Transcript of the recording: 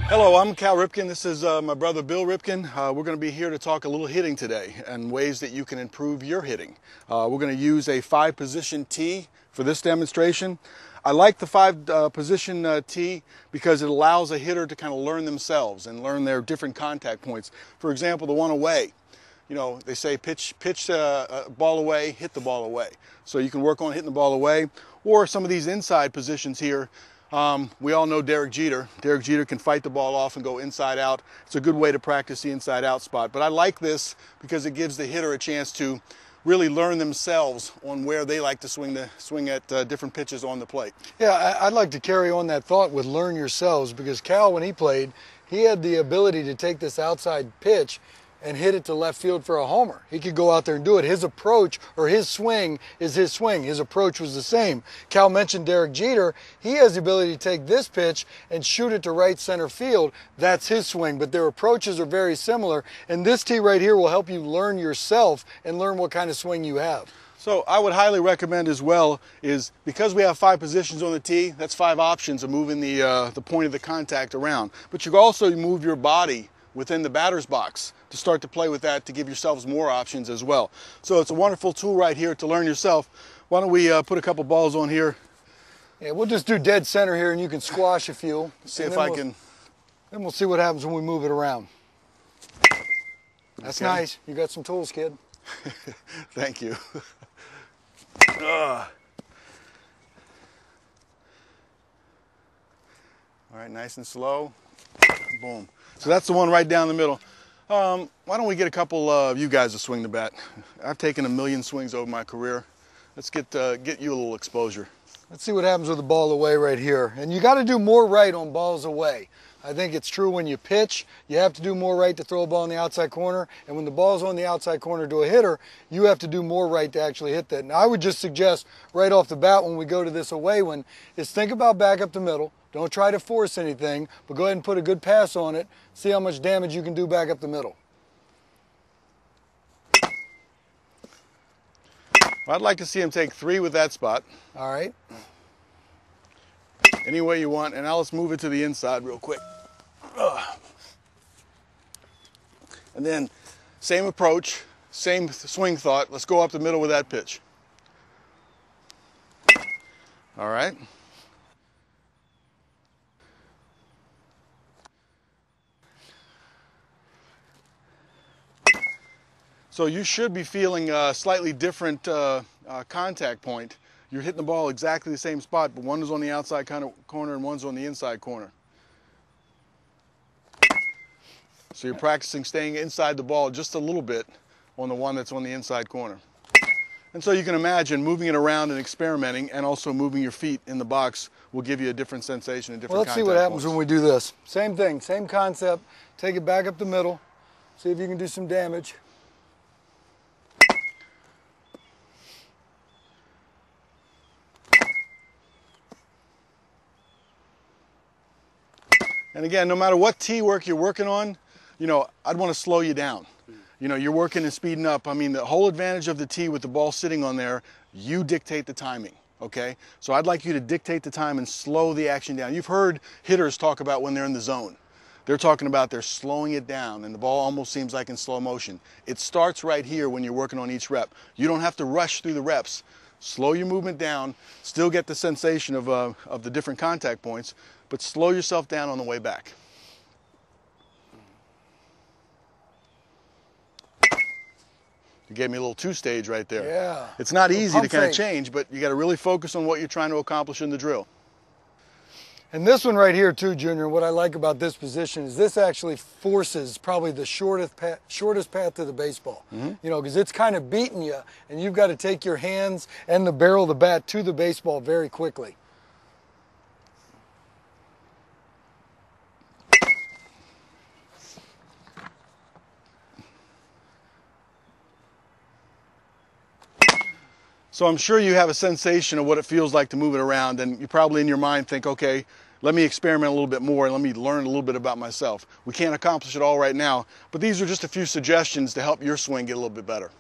Hello, I'm Cal Ripken. This is my brother Bill Ripken. We're going to be here to talk a little hitting today and ways that you can improve your hitting. We're going to use a 5-position tee for this demonstration. I like the 5-position tee because it allows a hitter to kind of learn themselves and learn their different contact points. For example, the one away. You know, they say pitch ball away, hit the ball away. So you can work on hitting the ball away, or some of these inside positions here. We all know Derek Jeter. Derek Jeter can fight the ball off and go inside out. It's a good way to practice the inside out spot. But I like this because it gives the hitter a chance to really learn themselves on where they like to swing at different pitches on the plate. Yeah, I'd like to carry on that thought with learn yourselves, because Cal, when he played, he had the ability to take this outside pitch and hit it to left field for a homer. He could go out there and do it. His approach, or his swing, is his swing. His approach was the same. Cal mentioned Derek Jeter. He has the ability to take this pitch and shoot it to right center field. That's his swing, but their approaches are very similar. And this tee right here will help you learn yourself and learn what kind of swing you have. So I would highly recommend as well is, because we have 5 positions on the tee, that's 5 options of moving the point of the contact around. But you can also move your body within the batter's box to start to play with that, to give yourselves more options as well. So it's a wonderful tool right here to learn yourself. Why don't we put a couple balls on here? Yeah, we'll just do dead center here, and you can squash a few. See if I can. Then we'll see what happens when we move it around. That's okay. Nice. You got some tools, kid. Thank you. All right, nice and slow. Boom. So that's the one right down the middle. Why don't we get a couple of you guys to swing the bat? I've taken a million swings over my career. Let's get you a little exposure. Let's see what happens with the ball away right here. And you got to do more right on balls away. I think it's true when you pitch, you have to do more right to throw a ball in the outside corner. And when the ball's on the outside corner to a hitter, you have to do more right to actually hit that. Now, I would just suggest right off the bat when we go to this away one is think about back up the middle. Don't try to force anything, but go ahead and put a good pass on it. See how much damage you can do back up the middle. Well, I'd like to see him take 3 with that spot. All right. Any way you want, and now let's move it to the inside real quick. And then same approach, same swing thought. Let's go up the middle with that pitch. All right. So you should be feeling a slightly different contact point. You're hitting the ball exactly the same spot, but one is on the outside corner and one's on the inside corner. So you're practicing staying inside the ball just a little bit on the one that's on the inside corner. And so you can imagine moving it around and experimenting, and also moving your feet in the box will give you a different sensation and different contact Well, let's see what happens points. when we do this. Same thing, same concept. Take it back up the middle. See if you can do some damage. And again, no matter what tee work you're working on, you know, I'd want to slow you down. You know, you're working and speeding up. I mean, the whole advantage of the tee with the ball sitting on there, you dictate the timing, okay? So I'd like you to dictate the time and slow the action down. You've heard hitters talk about when they're in the zone. They're talking about they're slowing it down, and the ball almost seems like in slow motion. It starts right here when you're working on each rep. You don't have to rush through the reps. Slow your movement down, still get the sensation of the different contact points, but slow yourself down on the way back. You gave me a little 2-stage right there. Yeah. It's not easy to kind of fake. change, but you got to really focus on what you're trying to accomplish in the drill. And this one right here too, Junior, what I like about this position is this actually forces probably the shortest path to the baseball. You know, because it's kind of beating you, and you've got to take your hands and the barrel of the bat to the baseball very quickly. So I'm sure you have a sensation of what it feels like to move it around, and you probably in your mind think, okay, let me experiment a little bit more and let me learn a little bit about myself. We can't accomplish it all right now, but these are just a few suggestions to help your swing get a little bit better.